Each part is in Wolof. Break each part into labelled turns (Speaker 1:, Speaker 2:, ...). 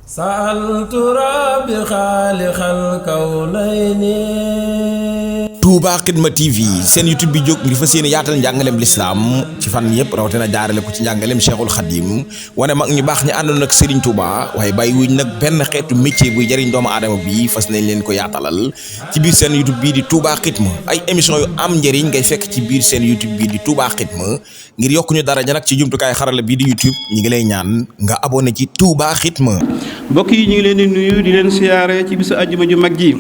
Speaker 1: سألت ربي خالق الكونين.
Speaker 2: Touba Xidma TV seen YouTube bi jóg ngir fas yéene yaatal njàngaleem lislaam ci fan yëpp rawatina jaarale ko ci njàngaleem Cheikhul Khadim wane mag ñu baax ñi àndoon ak Serigne Touba waaye bàyyi wuñ nag benn xeetu métier buy jëriñ doomu aadama bi fas nañ leen ko yaatalal ci biir seen YouTube bii di Touba Xidma ay émission yu am njëriñ ngay fekk ci biir seen YouTube bii di Touba Xidma ngir yokku ñu daraja nag ci jumtukaay xarala bii di YouTube ñi ngi lay ñaan nga abonné ci Touba Xidma.
Speaker 3: mbokk yi ñu ngi leen di nuyu di leen siyaare ci bisu àjjuma ju mag ji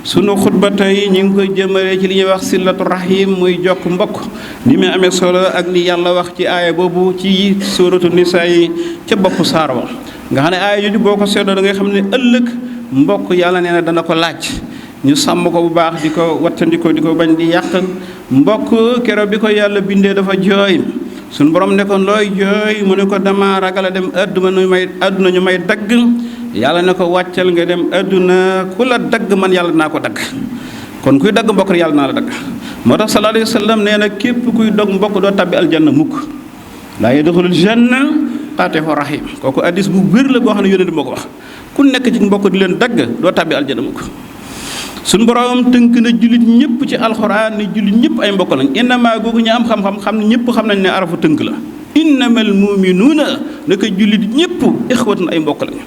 Speaker 3: sunu xutba tey ñu ngi koy jëmale ci li ñuy wax silatu rahim muy jokk mbokk ni muy amee solo ak li yàlla wax ci aaya boobu ci suratu nisaa yi ca bopp saar wa nga xam ne aaya jooju boo ko seetloo da ngay xam ne ëllëg mbokk yàlla nee na dana ko laaj ñu sàmm ko bu baax di ko wattandiko di ko bañ di yàq mbokk keroog bi ko yàlla bindee dafa jooy suñu borom ne ko looy jooy mu ne ko dama ragal a dem àdduna ñu may dagg yàlla ne ko wàccal nga dem àdduna ku la dagg man yàlla dinaa ko dagg kon kuy dagg mbokk rek yàlla naa la dagg moo tax sallallahu alayhi wa sallam nee na képp kuy dog mbokk doo tabbi aljanna mukk laa yadxulul janna qaati'u rahim kooku addis bu wér la boo xam ne yónent moo ko wax ku nekk ci mbokk di leen dagg doo tabbi aljanna mukk suñu borom tënk na jullit ñëpp ci alxuraan ne jullit ñëpp ay mbokk lañ innama googu ñu am xam-xam xam ne ñëpp xam nañ ne arafu tënk la innamal muminuuna naka jullit ñëpp ixwatun ay mbokk lañu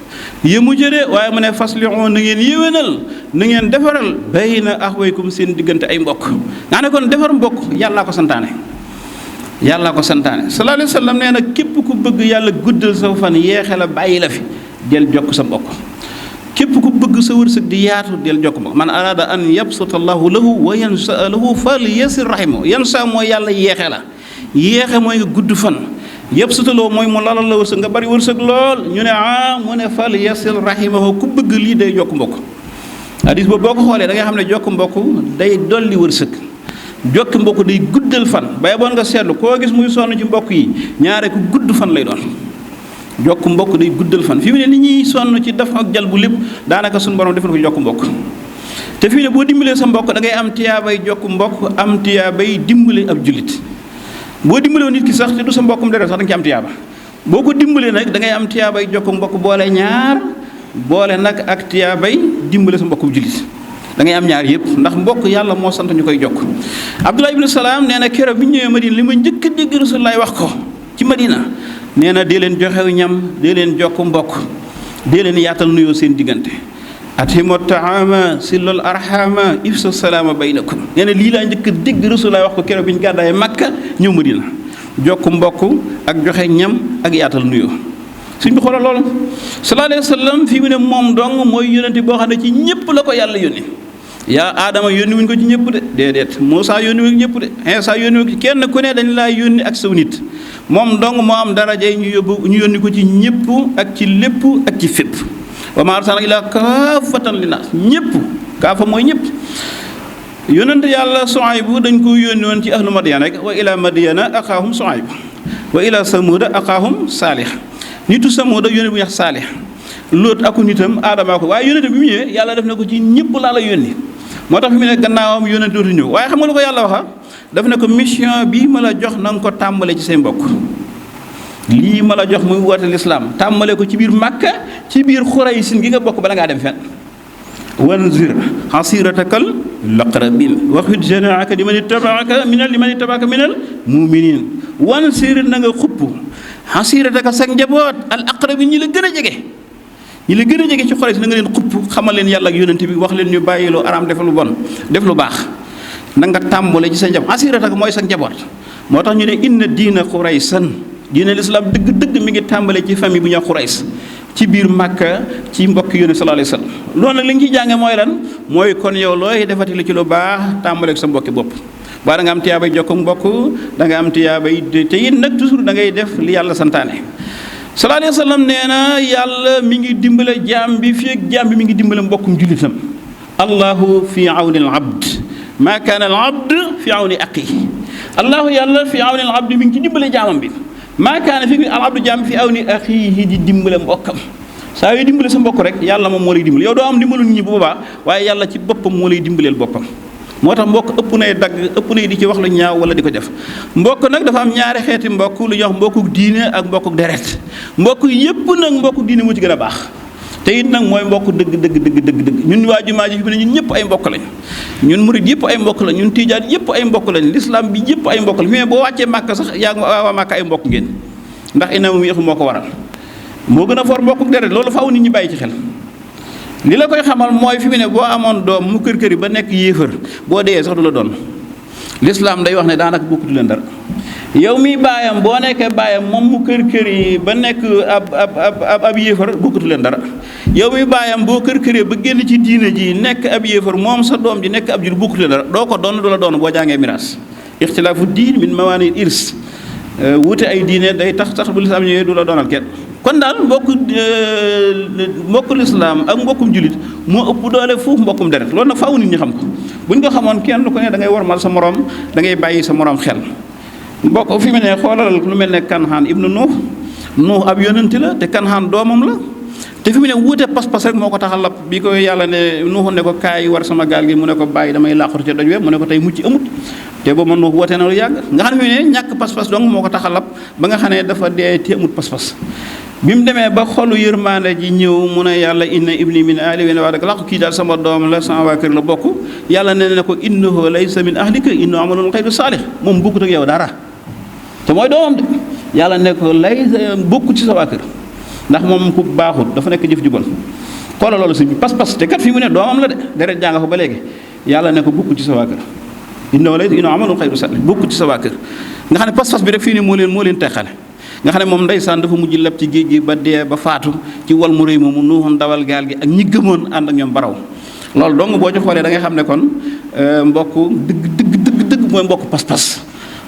Speaker 3: yému jëre waaye mu ne faslihu na ngeen yéwénal na ngeen defaral bayna axwaykum seen diggante ay mbokk nga ne kon defar mbokk yàllaa ko santaane sallallahu alayhi wa sallam nee na képp ku bëgg yàlla guddal sa fan yeexe la bàyyi la fi del jokk sa mbokk képp ku bëgg sa wërsëg di yaatu del jokk mbokk man araada an yabsuta allahu lahu wa yansa lahu fal yasir rahimahu yansa mooy yàlla yeexe la yeexe mooy nga gudd fan yëpp sutaloo mooy mu lalal la wërsëg nga bari wërsëg lool ñu ne mu ne fal yasil rahimahu ku bëgg lii day jokk mbokk hadis boobu boo ko xoolee da ngay xam ne jokk mbokk day dolli wërsëg jokk mbokk day guddal fan bay boon nga seetlu koo gis muy sonn ci mbokk yi ñaare ku gudd fan lay doon jokk mbokk day guddal fan fi mu ne nit ñuy sonn ci def ak jal bu lépp daanaka suñu borom defal ko jokk mbokk te fi mu ne boo dimbalee sa mbokk da ngay am tiyaabay jokk mbokk am tiyaabay dimbale ab jullit boo dimbalee nit ki sax te du sa mbokkum deret sax da nga ci am tiyaaba boo ko dimbalee nag da ngay am tiyaabay jokk mbokk boole ñaar boole nag ak tiyaabay dimbale sa mbokkum jullit da ngay am ñaar yëpp ndax mbokk yàlla moo sant ñu koy jokk Abdullah ibn Salaam nee na keroog bi ñu ñëwee Madina li ma njëkk a dégg Rasulullah wax ko ci Madina nee na dee leen joxew ñam dee leen jokk mbokk dee leen yaatal nuyoo seen diggante atimu taama silul arhama ifsa salaama baynakum nee na lii laa njëkk a dégg Rasulullah wax ko keroog bi ñu gàddaay Makka ñëw Madina jokk mbokk ak joxe ñam ak yaatal nuyoo suñ bi xoolal loolu sallallahu alayhi wa sallam fii mu ne moom dong mooy yónnente boo xam ne ci ñëpp la ko yàlla yónni yaa aadama yónni wuñ ko ci ñëpp de déedéet Muusaa yónni wuñ ko ñëpp de Iisaa yónni wuñ ko kenn ku ne dañ laa yónni ak saw nit moom dong moo am daraja ñu yónni ko ci ñëpp ak ci lépp ak ci fépp wa maa arsalnaaka illaa kaafatan linnaas ñëpp kaafa mooy ñëpp yónnent yàlla Suaybu dañ ko yónni woon ci ahlu Madyana rek wa ilaa Madyana axaahum Suayb wa ilaa Samuuda axaahum Saalih nitu Samuuda yónni bu ñuy wax Saalih Lóot aku nitam Aadama ko waaye yónnent bi mu ñëwee yàlla def na ko ci ñëpp laa la yónni moo tax fi mu ne gannaawam yónnent dootu ñëw waaye xam nga lu ko yàlla waxa daf ne ko mission bii ma la jox na nga ko tàmbale ci say mbokk lii ma la jox muy woote lislaam tàmbale ko ci biir Makka ci biir Xuraysin gi nga bokk bala ngaa dem fenn wanzir xasiratakal laqrabin waxfid janaaka liman ittabaaka minal muminin wanzir na nga xupp xasirataka sag njaboot al aqrabin ñi la gën a jege ci Xuraysin na nga leen xupp xamal leen yàlla ak yónnent bi wax leen ñu bàyyi lu araam def lu bon def lu baax na nga tàmbale ci sa njaboot xasirataka mooy sa njaboot moo tax ñu ne inna diina Xuraysan diine lislaam dëgg mi ngi tàmbale ci famille bu ñuy wax Xurays ci biir Makka ci mbokk yónni sallallahu alayhi wa sallam loolu nag li ñu ciy jànge mooy lan mooy kon yow looy defati li ci lu baax tàmbale ak sa mbokki bopp waa da nga am tiyaabay jokk mbokk da nga am tiyaabay te it nag toujours da ngay def li yàlla santaane sallallahu alayhi wa sallam nee na yàlla mi ngi dimbale jaam bi fii ak jaam bi mi ngi dimbale mbokkum jullitam allahu fi awni al abd maa kaana al abd fi awni aqihi allahu yàlla fi awni al abd mi ngi ci dimbale jaamam bi maa kaana fi al abdu jaam fi awni axiihi di dimbale mbokkam saa yoo dimbale sa mbokk rek yàlla moom moo lay dimbale yow doo am dimbalu nit ñi bu boobaa waaye yàlla ci boppam moo lay dimbaleel boppam moo tax mbokk ëpp nay dagg ëpp nay di ci wax lu ñaaw wala di ko def mbokk nag dafa am ñaari xeeti mbokk lu ñuy wax mbokkuk diine ak mbokkuk deret mbokk yépp nag mbokkuk diine moo ci gën a baax te it nag mooy mbokk dëgg ñun waa jumaa ji fi ne ñun ñëpp ay mbokk lañ ñun murid yëpp ay mbokk lañ ñun tijaan yëpp ay mbokk lañ l'islam bi yëpp ay mbokk lañ mais boo wàccee Màkka sax yaa ngi waa Màkka ay mbokk ngeen ndax inam yéexu moo ko waral moo gën a for mbokk deret loolu faaw nit ñi bàyyi ci xel li la koy xamal mooy fi mu ne boo amoon doom mu kër yi ba nekk yéefar boo dee sax du la doon l'islam day wax ne daanaka bokkutu leen dara yow mi baayam boo nekkee baayam moom mu kër yi ba nekk ab yéefar bokkutu leen dara yow mi baayam boo kër ba génn ci diine ji nekk ab yéefar moom sa doom ji nekk ab jur bokkutu leen dara doo ko doon du la doon boo jàngee miraas ixtilaafu diin min mawaani irs wute ay diine day tax bu lislaam ñëwee du la doonal kenn kon daal mbokku lislaam ak mbokkum julit moo ëpp doole foofu mbokkum deret loolu nag faaw nit ñi xam ko buñ ko xamoon kenn ku ne da ngay warmal sa morom da ngay bàyyi sa morom xel mbokk fi mu ne xoolal lu mel ne Kanhaan ibnu Nuux ab yonent la te Kanhaan doomam la te fi mu ne wuute pas-pas rek moo ko tax a lab bi ko yàlla ne Nuux ne ko kaay war sama gaal gi mu ne ko bàyyi damay làqatu ca doj we mu ne ko tey mucc amut te boobu man Nuux woote na lu yàgg nga xam ne fi mu ne ñàkk pas-pas dong moo ko tax a lab ba nga xam ne dafa dee te amut pas-pas bi mu demee ba xolu yërmande ji ñëw mu ne yàlla inna ibni min ahli wa wax dëgg làqu kii daal sama doom la sama waa kër la bokk yàlla ne ne ko innahu laysa min ahlika innahu amalun xayru saalih moom bokkut ak yow dara te mooy doomam de yàlla ne ko lay bokku ci sa waa kër ndax moom ku baaxut dafa nekk jëf ju bon xoolal loolu si pas-pas te kat fi mu ne doomam la de deret jàng fa ba léegi yàlla ne ko bokku ci sa waa kër innahu amalun xayru saalih bokku ci sa waa kër nga xam ne pas-pas bi rek fii ne moo leen teqale nga xam ne moom ndeysaan dafa mujj leb ci géej gi ba dee ba faatu ci wal mu rëy moomu Nuuxoon dawal gaal gi ak ñi gëmoon ànd ak ñoom baraw loolu dong boo ci xoolee da ngay xam ne kon mbokk dëgg mooy mbokk pas-pas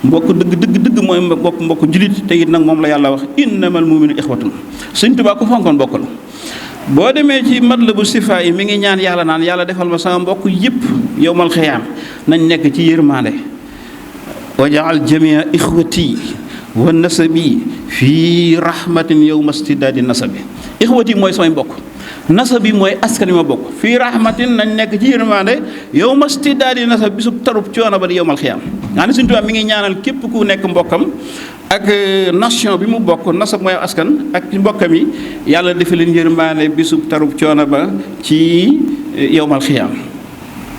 Speaker 3: mbokk dëgg mooy mbokk julit te it nag moom la yàlla wax innamal mu'minuuna ixwatun Sëñ Tuubaa ko fonkoon mbokk la boo demee ci Matlabu Sifaa yi mi ngi ñaan yàlla naan yàlla defal ma sama mbokk yëpp yawmal xiyaam nañ nekk ci yërmande wajaal jamia ixwati wa nasabi fii rahmatin yawma stidaadi nasabi ixwati mooy samay mbokk nasabi mooy askan wi ma bokk fii rahmatin nañ nekk ci yërmande yawma stidaadi nasab bisub tarub coono ba di yawmal xiyaam nga ne Sëñ Tuubaa mi ngi ñaanal képp ku nekk mbokkam ak nation bi mu bokk nasab mooy askan ak mbokkam yi yàlla defe leen yërmande bisub tarub coono ba ci yawmal xiyaam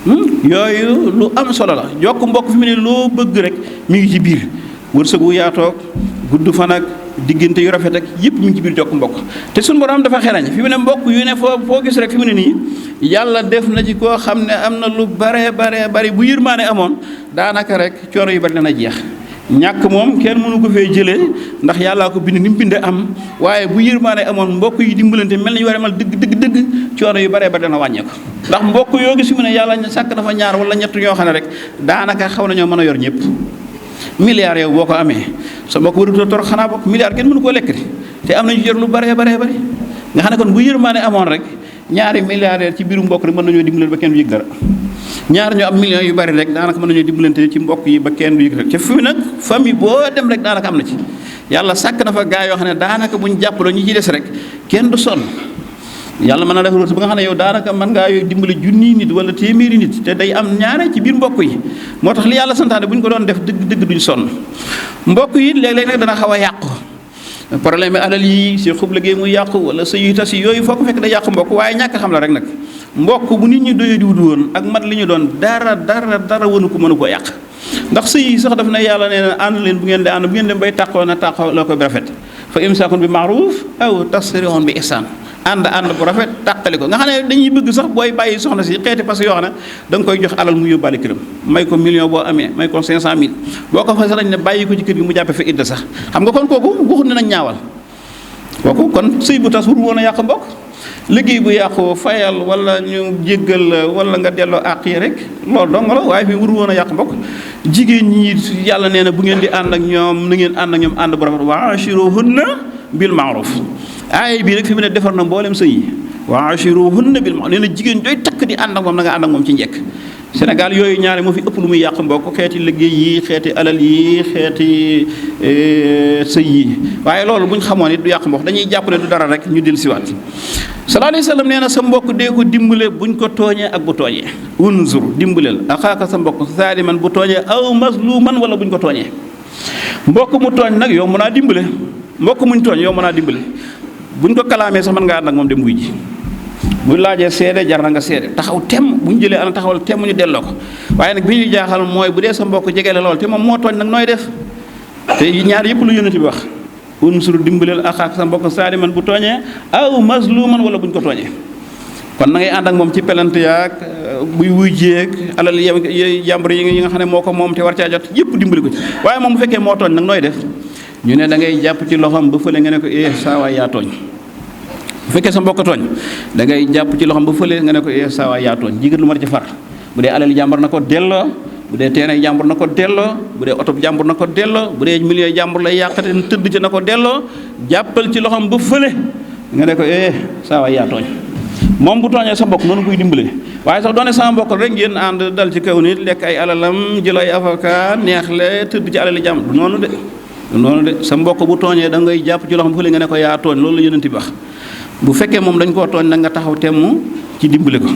Speaker 3: yooyu lu am solo la jokk mbokk fi mu ne loo bëgg rek mi ngi ci biir wërsëg wu yaatoog gudd fan ak diggante yu rafet ak yëpp mi ngi ci biir jokk mbokk te suñu borom dafa xerañ fi mu ne mbokk yu ne foo gis rek fi mu ne nii yàlla def na ci koo xam ne am na lu bare bu yërmaane amoon daanaka rek coono yu bari dana jeex ñàkk moom kenn mënu ko fee jëlee ndax yàllaa ko bind ni mu binde am waaye bu yërmaane amoon mbokk yi dimbalante mel nañu war a mal dëgg coono yu bare dana wàññeeku ndax mbokk yoo gis fi mu ne yàlla sàkk dafa ñaar wala ñett ñoo xam ne rek daanaka xaw nañoo mën a yor ñëpp milliard yow boo ko amee sa mbokk warut a tor xanaa bokk milliard kenn mënu koo lekk te am nañu jor lu bare nga xam ne kon bu yërmaane amoon rek ñaari milliardaire ci biiru mbokk rek mën nañoo dimbalante ba kenn du yëg dara ñaar ñu am millions yu bari rek daanaka mën nañoo dimbalante ci mbokk yi ba kenn du yëg rek te fi nag famille boo dem rek daanaka am na ci yàlla sàkk na fa gaa yoo xam ne daanaka buñ jàppaloo ñi ci des rek kenn du sonn yàlla mën na def loolu ba nga xam ne yow daanaka mën ngaa yooyu dimbali junni nit wala téeméeri nit te day am ñaare ci biir mbokk yi moo tax li yàlla santaane bu ñu ko doon def dëgg duñ sonn mbokk yi léeg-léeg nag dana xaw a yàqu problème alal yi si xub liggéey muy yàqu wala sa yu tas yi yooyu foo ko fekk day yàqu mbokk waaye ñàkk xam la rek nag mbokk bu nit ñi doyee diwut woon ak mat li ñu doon dara wënu ko mënu koo yàq ndax sëy yi sax daf na yàlla nee na ànd leen bu ngeen di ànd bu ngeen dem bay tàqoo na tàqoo loo koy bi rafet fa imsaakun bi ma'ruf aw tasrihun bi ihsan ànd bu rafet tàqali ko nga xam ne dañuy bëgg sax booy bàyyi soxna si xeeti parce que yoo xam ne da nga koy jox alal mu yóbbaale këram may ko million boo amee may ko 500000 boo ko fas nañ ne bàyyi ko ci kër gi mu jàppe fa idda sax xam nga kon kooku waxut ne nañ ñaawal kooku kon sëy bu tas wur woon a yàq mbokk liggéey bu yàqu fayal wala ñu jéggal wala nga delloo àq yi rek loolu dong la waaye fi wur woon a yàq mbokk jigéen ñi yàlla nee na bu ngeen di ànd ak ñoom na ngeen ànd ak ñoom ànd bu rafet wa ashiruhunna bil ma'ruf aay bii rek fi mu ne defar na mboolem sëy yi wa ashiruhunna bil ma'ruf nee na jigéen doy takk di ànd ak moom na nga ànd ak moom ci njëkk Sénégal yooyu ñaare moo fi ëpp lu muy yàq mbokk xeeti liggéey yi xeeti alal yi xeeti sëy yi waaye loolu bu ñu xamoon it du yàq mbokk dañuy jàpp ne du dara rek ñu del siwaat sallallahu alayhi wa sallam nee na sa mbokk dee ko dimbale buñ ko tooñee ak bu tooñee unzur dimbaleel axaaka sa mbokk zaaliman bu tooñee aw mazluman wala buñ ko tooñee mbokk mu tooñ nag yow mën naa dimbale mbokk muñ tooñ yow mën naa dimbale buñ ko kalaamee sax mën nga ànd ak moom dem wuy ji bu laajee seede jar na nga seede taxaw temm bu ñu jëlee ana taxawal temm ñu delloo ko waaye nag bi ñuy jaaxal mooy bu dee sa mbokk jege la lool te moom moo tooñ nag nooy def te ñaar yëpp lu yonent bi wax unsur dimbaleel axaak sa mbokk saaliman bu tooñee aw mazluman wala bu ñu ko tooñee kon na ngay ànd ak moom ci pelante yaag buy wuy jéeg alal jàmbur yi nga xam ne moo ko moom te war caa jot yëpp dimbali ko ci waaye moom bu fekkee moo tooñ nag nooy def ñu ne da ngay jàpp ci loxoom ba fële nga ne ko saa waay yaa tooñ bu fekkee sa mbokk tooñ da ngay jàpp ci loxoom ba fële nga ne ko saa waay yaa tooñ jigéen lu ma ci far bu dee alal jàmbur na ko delloo bu dee terrain jàmbur na ko delloo bu dee oto jàmbur na ko delloo bu dee million jàmbur lay yàqate tëdd ci na ko delloo jàppal ci loxoom ba fële nga ne ko saa waay yaa tooñ moom bu tooñee sa mbokk noonu koy dimbale waaye sax doone sama mbokk rek ngeen ànd dal ci kaw nit lekk ay alalam jël ay avocat neexle tëdd ci alali jàmbur du noonu de du noonu de sa mbokk bu tooñee da ngay jàpp ci loxoom ba fële nga ne ko yaa tooñ loolu la yonent bi wax bu fekkee moom dañ koo tooñ nag nga taxaw temm ci dimbale ko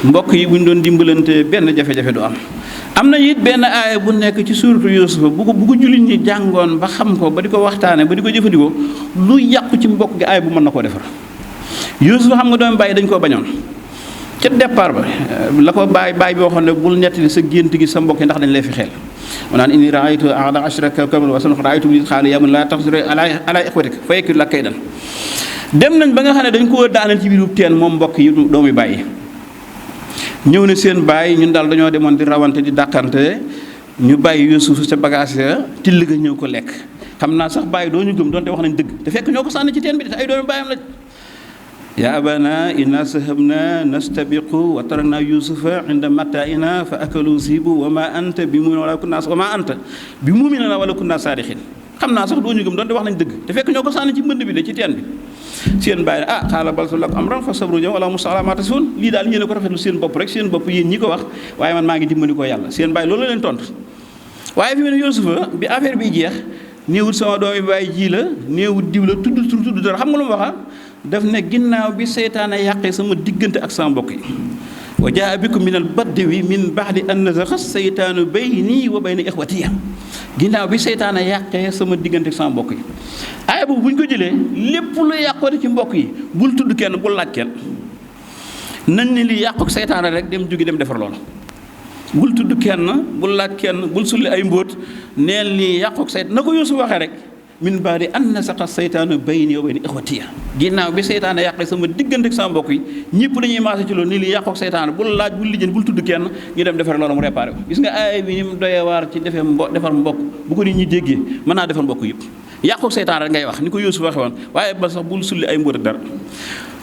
Speaker 3: mbokk yi bu ñu doon dimbalante benn jafe-jafe du am na it benn aaya bu nekk ci suuratu Yuusufa bu ko jullit ñi jàngoon ba xam ko ba di ko waxtaane ba di ko jëfandikoo lu yàqu ci mbokk gi aaya bu mën na koo defar Yuusufa xam nga doomu bàyyi dañ koo bañoon ca départ ba la ko bàyyi bi waxoon ne bul nettali sa gént gi sa mbokk yi ndax dañ lay fi xel mu naan inni raaytu ahada ashara kawkaban wa sam'a raaytu min xaali yaa laa taqdiru ala ixwatika fa yakiidu laka kaydan dem nañ ba nga xam ne dañ koo daanal ci biiru teen moom mbokk yi doomu bàyyi ñëw na seen bàyyi ñun daal dañoo demoon di rawante di dàqante ñu bàyyi Yuusuf ca bagage ya till ga ñëw ko lekk xam naa sax bàyyi doo ñu gëm doonte wax nañ dëgg te fekk ñoo ko sànni ci teen bi te ay doomi bàyyam la yaa abana inna sahabna nastabiqu wa tarakna yusufa inda mataina fa akalu zibu wa ma anta bi mumin wala kunna wala kunna saadixin xam naa sax doo ñu gëm doonte wax nañ dëgg te fekk ñoo ko sànni ci mbënd bi de ci teen bi seen bàyyi xaala bal lak amran fa sabru jam wala musta'ala ma tasifun lii daal yéen a ko rafetlu seen bopp rek seen bopp yéen ñi ko wax waaye man maa ngi dimbali ko yàlla seen bàyyi loolu la leen tontu waaye fi mu ne Yuusufa bi affaire bi jeex néewut sama doomi bàyyi ji la néewut diw la tudd dara xam nga lu mu waxa daf ne ginnaaw bi seytaane yàqee sama diggante ak sama mbokk yi wa jaa bikum min al badwi min ba'di an nazaxa seytaanu bayni wa bayna ixwatiya ginnaaw bi seytaane yàqee sama diggante ak sama mbokk yi aaya boobu bu ñu ko jëlee lépp lu yàqooti ci mbokk yi bul tudd kenn bul laaj kenn nañ ne li yàqu seytaane rek dem jógi dem defar loola bul tudd kenn bul laaj kenn bul sulli ay mbóot neen li yàqu seytaane na ko Yuusuf waxee rek min baadi an nasaxa seytaanu bayni wa bayna ixwatiya ginnaaw bi seytaane yàqee sama diggante ak sama mbokk yi ñëpp dañuy maase ci loolu nii li yàqu seytaane bul laaj bul lijjën bul tudd kenn ñu dem defar loola mu réparé ko gis nga aaya bi ni mu doyee waar ci defar mbokk bu ko nit ñi déggee mën naa defar mbokk yëpp yàqu seytaane rek ngay wax ni ko Yuusuf waxe woon waaye ba sax bul sulli ay mbóot ak dara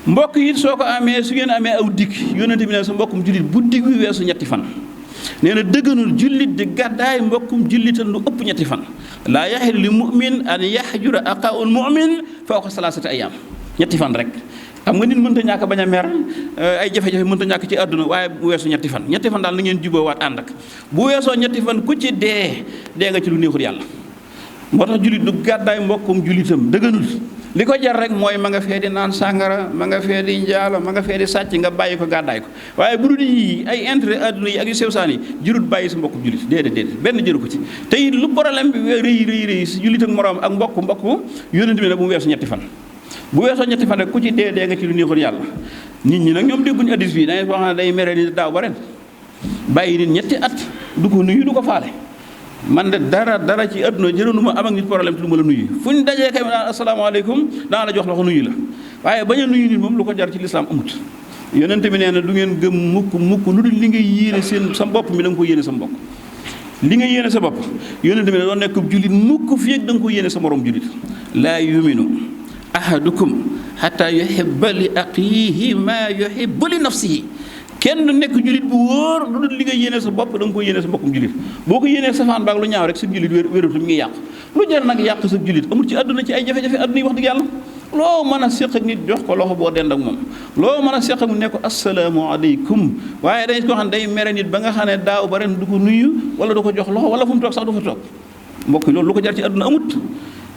Speaker 3: mbokk yi soo ko amee su ngeen amee aw dig yónnente bi ne sa mbokkum jullit bu dig wi weesu ñetti fan nee na dëgganul jullit di gàddaay mbokkum jullital lu ëpp ñetti fan laa yaxilu li mu'min an yaxjura aqaa'ul mu'min fawqa salaasati ayyaam ñetti fan rek xam nga nit mënta ñàkk bañ a mer ay jafe-jafe mënta ñàkk ci àdduna waaye bu weesu ñetti fan daal na ngeen juboowaat ànd ak bu weesoo ñetti fan ku ci dee nga ci lu neexul yàlla moo tax jullit du gàddaay mbokkum jullitam dëgganul li ko jar rek mooy ma nga fee di naan sàngara ma nga fee di njaalo ma nga fee di sàcc nga bàyyi ko gàddaay ko waaye bu dul yi ay intérêt àdduna yi ak yu sew saan yi jërut bàyyi sa mbokkum jullit déedéet benn jëru ko ci te it lu problème bi rëy si jullit ak moroom ak mbokk yónnent bi nag bu mu weesu ñetti fan bu weesoo ñetti fan rek ku ci dee nga ci lu neexul yàlla nit ñi nag ñoom dégguñu addis bi dangay wax ne day mere ni daaw ba ren bàyyi nit ñetti at du ko nuyu du ko faale man de dara ci àdduna jëloonu ma am ak nit problème te du ma la nuyu fu ñu dajee kay ma naan asalaamaaleykum dana la jox loxo nuyu la waaye bañ a nuyu nit moom lu ko jar ci lislaam amut yonent bi nee na du ngeen gëm mukk lu dul li nga yéene sa bopp mi da nga ko yéene sa mbokk li nga yéene sa bopp yonent bi ne doon nekk jullit mukk fi ak da nga ko yéene sa morom jullit laa yuminu ahadukum hatta yuhibba li axiihi maa yuhibbu li nafsihi kenn du nekk jullit bu wóor lu dul li nga yéene sa bopp da nga ko yéene sa mbokkum jullit boo ko yéenee safaan baag lu ñaaw rek sa jullit wératu mi ngi yàqu lu jar nag yàq sa jullit amul ci àdduna ci ay jafe-jafe àdduna yi wax dëgg yàlla loo mën a séq ak nit jox ko loxo boo dend ak moom loo mën a séq ak mu ne ko asalaamaaleykum waaye dañ ko xam day mere nit ba nga xam ne daaw ba ren du ko nuyu wala du ko jox loxo wala fu mu toog sax du fa toog mbokk loolu lu ko jar ci àdduna amut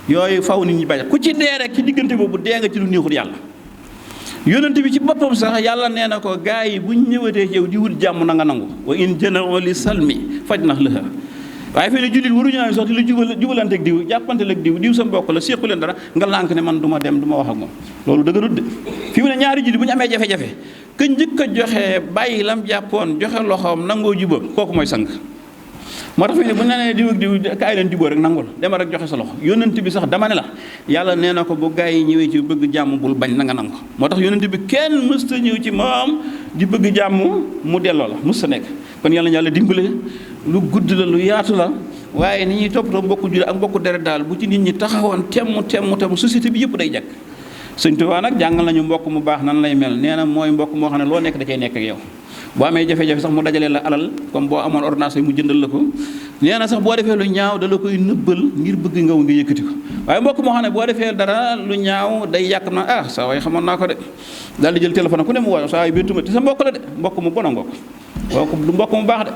Speaker 3: yooyu faw nit ñi bàyyi ku ci dee rek ci diggante boobu dee nga ci lu neexul yàlla yonent bi ci boppam sax yàlla nee na ko gaa yi buñ ñëwatee ci yow di wut jàmm na nga nangu wa in jana'u li salmi fajnah laha waaye fii ne jullit waruñu am sax di la jubalante ak diw jàppante ak diw sa mbokk la séqu leen dara nga lànk ne man du ma dem du ma wax ak moom loolu dëgërut de fii mu ne ñaari jullit bu ñu amee jafe-jafe ka njëkk a joxe bàyyi lam jàppoon joxe loxoom nangoo juba kooku mooy sang moo tax fi ne bu ñu nee diw ak diw kaay leen juboo rek nangul dema rek joxe sa loxo yónnent bi sax dama ne la yàlla nee na ko bu gaa yi ñëwee ci bëgg jàmm bul bañ na nga nangu moo tax yónnent bi kenn mësta ñëw ci moom di bëgg jàmm mu delloo la mësta nekk kon yàlla dimbale lu gudd la lu yaatu la waaye ni ñuy toppatoo mbokku jullit ak mbokku deret daal bu ci nit ñi taxawoon temm société bi yëpp day jekk Sëñ Tuubaa nag jàngal nañu mbokk mu baax nan lay mel nee na mooy mbokk moo xam ne loo nekk da cay nekk ak yow boo amee jafe-jafe sax mu dajalee la alal comme boo amoon ordonnance yi mu jëndal la ko nee na sax boo defee lu ñaaw da la koy nëbbal ngir bëgg nga yëkkati ko waaye mbokk moo xam ne boo defee dara lu ñaaw day yàq na saa waay xamoon naa ko de daal di jël téléphone ku ne mu woo saa waay béttuma te sa mbokk la de mbokk mu bon a ngokk kooku du mbokk mu baax de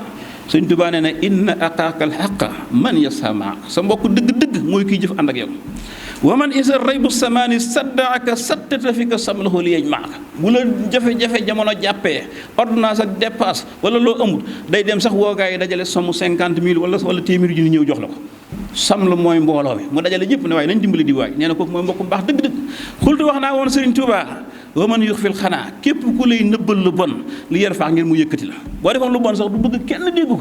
Speaker 3: Sëñ Tuubaa nee na inna aqaakal xaqa man yasama sa mbokk dëgg-dëgg mooy kiy jëf ànd ak yow wa man isa raybu samaani saddaaka sattata fi ka samlahu li yej maaka bu la jafe-jafe jamono jàppee ordonnance ak dépasse wala loo amul day dem sax woogaa yi dajale somme 50 000 wala téeméeri junni ñëw jox la ko sam la mooy mbooloo mi mu dajale ñëpp ne waaye nañ dimbali di waay nee na kooku mooy mbokk baax dëgg-dëgg xultu wax naa woon Sëriñ Tuubaa wa man yux fil xanaa képp ku lay nëbbal lu bon li yer faax ngir mu yëkkati la boo defoon lu bon sax du bëgg kenn dégg ko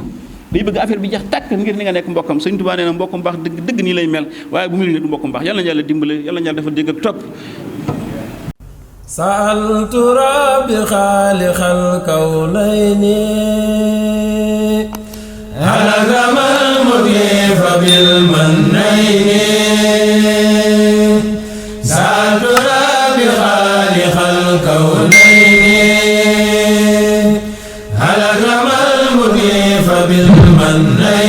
Speaker 3: day bëgg affaire bi jax tàkk ngir ni nga nekk mbokkam Sëñ Tuubaa nee na mbokkum baax dëgg nii lay mel waaye bu mel ni du mbokkum baax yàlla na yàlla dimbale yàlla na yàlla dafa dégg ak topp
Speaker 1: sa'altu rabbi xaaliqal kawnayni halakamal mugifa bil mannayni sa'altu rabbi xaaliqal kawnayni halakamal mugifa bil mannayni